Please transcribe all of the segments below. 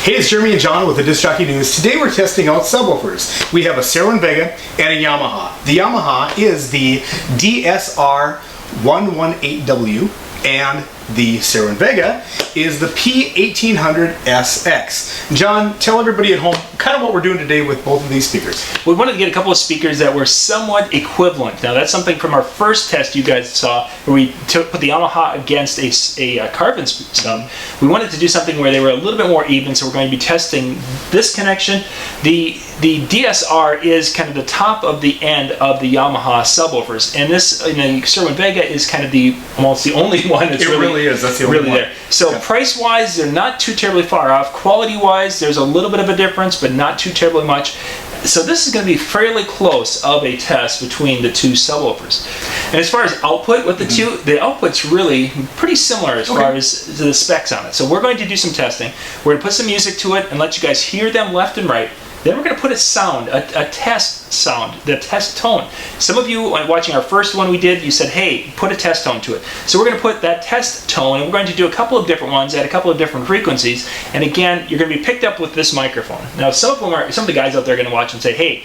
Hey, it's Jeremy and John with the Disc Jockey News. Today we're testing out subwoofers. We have a Cerwin Vega and a Yamaha. The Yamaha is the DSR 118w and the Cerwin Vega is the P1800SX. John, tell everybody at home kind of what we're doing today with both of these speakers. We wanted to get a couple of speakers that were somewhat equivalent. Now that's something from our first test you guys saw where we put the Yamaha against a carbon sub. We wanted to do something where they were a little bit more even, so we're going to be testing this connection. The DSR is kind of the top of the end of the Yamaha subwoofers, and this the Cerwin Vega is kind of almost the only one that's really is. That's the only one. There. So yeah. Price-wise, they're not too terribly far off. Quality-wise, there's a little bit of a difference, but not too terribly much. So this is going to be fairly close of a test between the two subwoofers. And as far as output with the two, the output's really pretty similar as far as the specs on it. So we're going to do some testing. We're going to put some music to it and let you guys hear them left and right. Then we're going to put a sound, a test sound, the test tone. Some of you watching our first one we did, you said, hey, put a test tone to it. So we're going to put that test tone, and we're going to do a couple of different ones at a couple of different frequencies. And again, you're going to be picked up with this microphone. Now, some of the guys out there are going to watch and say, hey,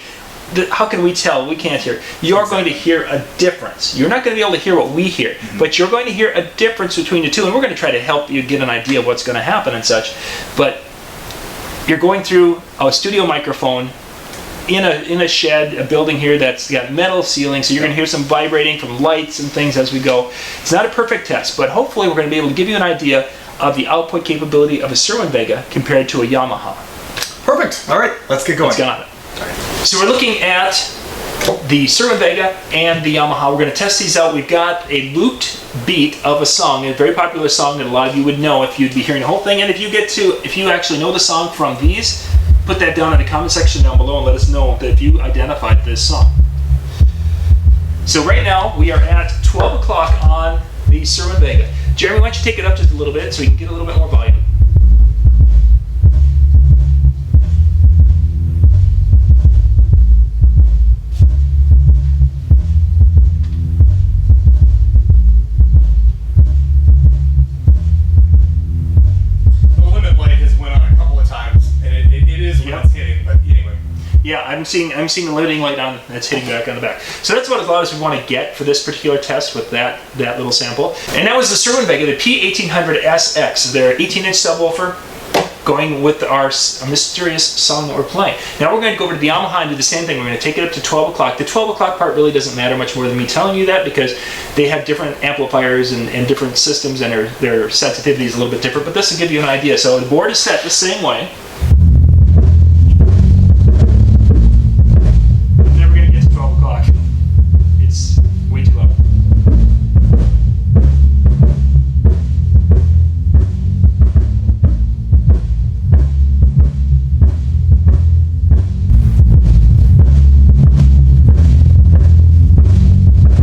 how can we tell? We can't hear. You're going to hear a difference. You're not going to be able to hear what we hear, but you're going to hear a difference between the two, and we're going to try to help you get an idea of what's going to happen and such. But you're going through a studio microphone in a shed, a building here that's got metal ceiling, so you're going to hear some vibrating from lights and things as we go. It's not a perfect test, but hopefully we're going to be able to give you an idea of the output capability of a Cerwin Vega compared to a Yamaha. Perfect. All right, let's get going. Let's get on it. So we're looking at the Cerwin Vega and the Yamaha. We're going to test these out. We've got a looped beat of a song, a very popular song that a lot of you would know if you'd be hearing the whole thing. And if you actually know the song from these, put that down in the comment section down below and let us know that if you identified this song. So right now we are at 12 o'clock on the Cerwin Vega. Jeremy, why don't you take it up just a little bit so we can get a little bit more volume. Yeah, I'm seeing the limiting light on that's hitting back on the back. So that's about as loud as we want to get for this particular test with that little sample. And that was the Cerwin Vega, the P1800SX, their 18-inch subwoofer, going with our mysterious song that we're playing. Now we're going to go over to the Yamaha and do the same thing. We're going to take it up to 12 o'clock. The 12 o'clock part really doesn't matter much more than me telling you that, because they have different amplifiers and different systems, and their sensitivity is a little bit different, but this will give you an idea. So the board is set the same way. It's way too loud.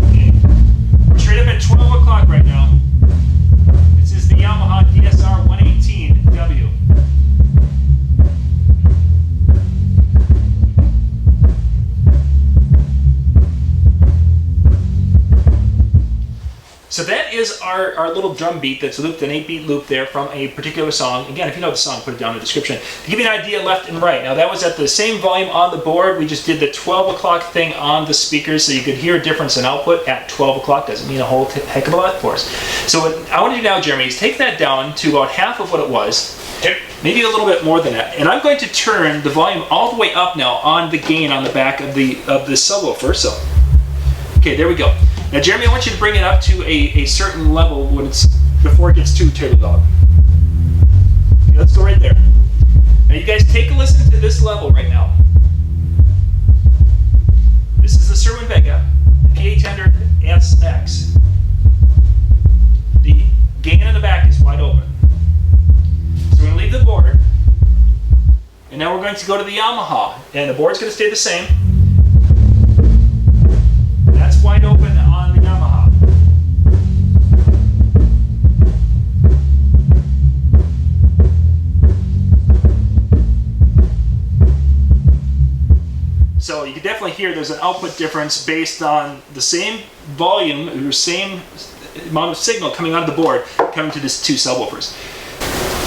Okay. We're straight up at 12 o'clock right now. This is the Yamaha DSR 118w. So that is our little drum beat that's looped, an 8-beat loop there from a particular song. Again, if you know the song, put it down in the description. To give you an idea left and right. Now that was at the same volume on the board. We just did the 12 o'clock thing on the speakers so you could hear a difference in output at 12 o'clock. Doesn't mean a whole heck of a lot for us. So what I want to do now, Jeremy, is take that down to about half of what it was. Maybe a little bit more than that. And I'm going to turn the volume all the way up now on the gain on the back of the subwoofer. So, okay, there we go. Now, Jeremy, I want you to bring it up to a certain level before it gets too terribly loud. Okay, let's go right there. Now, you guys take a listen to this level right now. This is the Cerwin Vega, the P1800SX. The gain on the back is wide open. So we're going to leave the board, and now we're going to go to the Yamaha, and the board's going to stay the same. That's wide open on the Yamaha. So you can definitely hear there's an output difference based on the same volume or same amount of signal coming out of the board coming to these two subwoofers.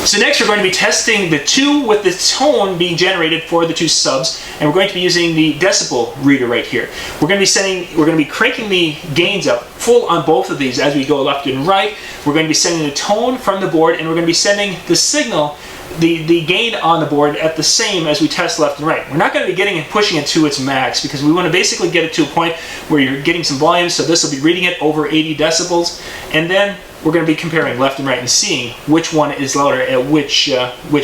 So next we're going to be testing the 2 with the tone being generated for the 2 subs, and we're going to be using the decibel reader right here. We're going to be cranking the gains up full on both of these as we go left and right. We're going to be sending the tone from the board, and we're going to be sending the signal, the gain on the board at the same as we test left and right. We're not going to be getting and pushing it to its max because we want to basically get it to a point where you're getting some volume, so this will be reading it over 80 decibels, and then we're going to be comparing left and right and seeing which one is louder at which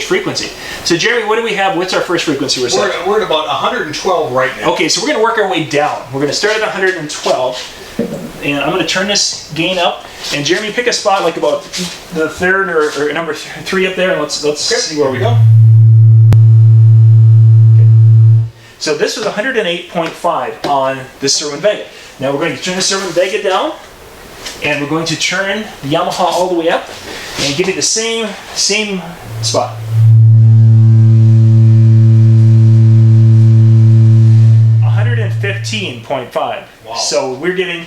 frequency. So Jeremy, what do we have? What's our first frequency we're set? We're at about 112 right now. Okay, so we're going to work our way down. We're going to start at 112, and I'm going to turn this gain up. And Jeremy, pick a spot like about the third or number 3 up there, and let's see where we go. Okay. So this was 108.5 on the Cerwin Vega. Now we're going to turn the Cerwin Vega down, and we're going to turn the Yamaha all the way up and give it the same spot. $115.5. Wow. So we're getting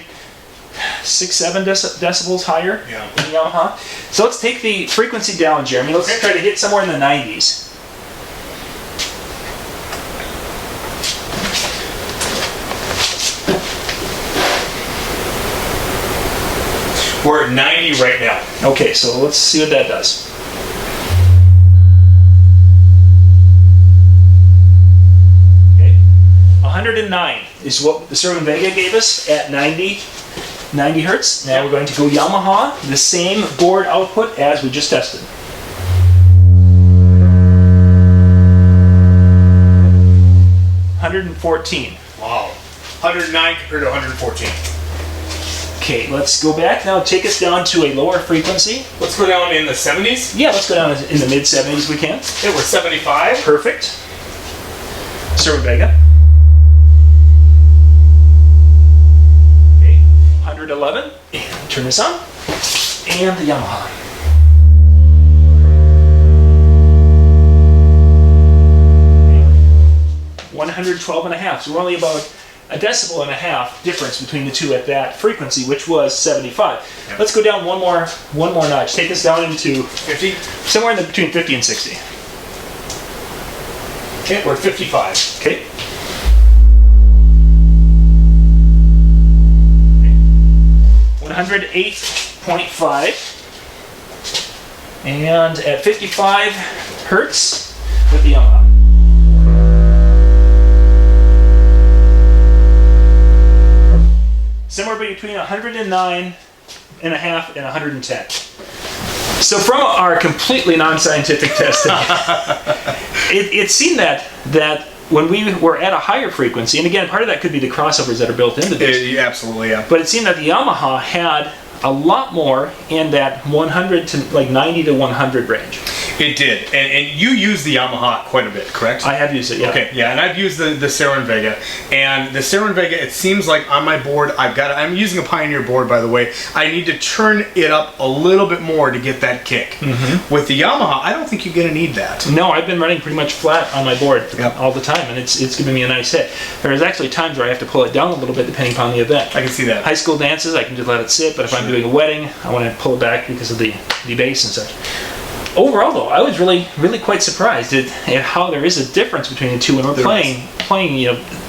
6-7 decibels higher in the Yamaha. So let's take the frequency down, Jeremy. Let's try to hit somewhere in the 90s. We're at 90 right now. Okay, so let's see what that does. Okay, 109 is what the Cerwin Vega gave us at 90 hertz. Now we're going to go Yamaha, the same board output as we just tested. 114. Wow. 109 compared to 114. Okay, let's go back now. Take us down to a lower frequency. Let's go down in the 70s. Yeah, let's go down in the mid 70s we can. Okay, we're 75. Perfect. Cerwin Vega. Okay, 111. And turn this on. And the Yamaha. Okay. 112.5. So we're only about a decibel and a half difference between the two at that frequency, which was 75. Yep. Let's go down one more notch. Take us down into 50. somewhere in between 50 and 60. Okay, we're at 55. Okay. Okay. 108.5. And at 55 hertz with the Yamaha. Somewhere between 109 and a half and 110. So from our completely non-scientific testing, it seemed that when we were at a higher frequency, and again, part of that could be the crossovers that are built into this. Absolutely, yeah. But it seemed that the Yamaha had a lot more in that 100 to like 90 to 100 range. It did, and you use the Yamaha quite a bit, correct? I have used it, yeah. Okay, yeah, and I've used the Cerwin Vega, and the Cerwin Vega, it seems like on my board, I'm using a Pioneer board, by the way, I need to turn it up a little bit more to get that kick. Mm-hmm. With the Yamaha, I don't think you're going to need that. No, I've been running pretty much flat on my board Yep. all the time, and it's giving me a nice hit. There's actually times where I have to pull it down a little bit depending upon the event. I can see that. High school dances, I can just let it sit, but if I'm doing a wedding, I want to pull it back because of the bass and such. Overall, though, I was really quite surprised at how there is a difference between the two. When we're playing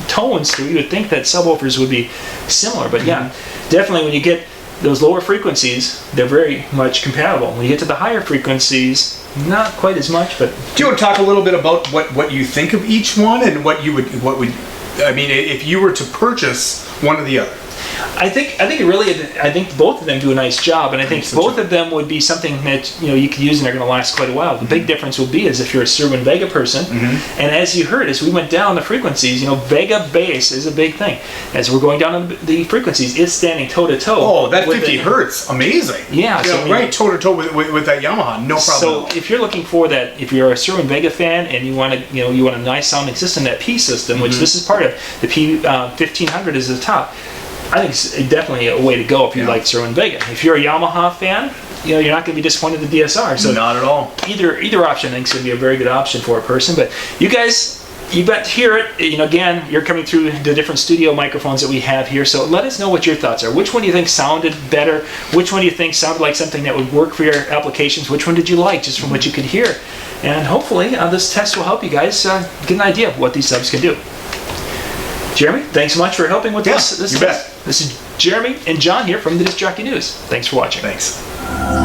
tones, so you would think that subwoofers would be similar, but yeah, definitely when you get those lower frequencies, they're very much compatible. When you get to the higher frequencies, not quite as much. But do you want to talk a little bit about what you think of each one and what would I mean, if you were to purchase one or the other? I think both of them do a nice job, and I think both of them would be something that you could use and they're going to last quite a while. The big difference will be is if you're a Cerwin Vega person, and as you heard, as we went down the frequencies, Vega bass is a big thing. As we're going down the frequencies, it's standing toe to toe. Oh, that 50 hertz, amazing. Yeah, so right toe to toe with that Yamaha, no problem. So if you're looking for that, if you're a Cerwin Vega fan and you want a nice sounding system, that P system, which this is part of, the P1800 is the top. I think it's definitely a way to go if you like Cerwin Vega. If you're a Yamaha fan, you're not going to be disappointed in the DSR. So not at all. Either option I think is going to be a very good option for a person. But you guys, you bet to hear it. You know, again, you're coming through the different studio microphones that we have here, so let us know what your thoughts are. Which one do you think sounded better? Which one do you think sounded like something that would work for your applications? Which one did you like, just from what you could hear? And hopefully, this test will help you guys get an idea of what these subs can do. Jeremy, thanks so much for helping with this you test. bet. This is Jeremy and John here from the Disc Jockey News. Thanks for watching. Thanks.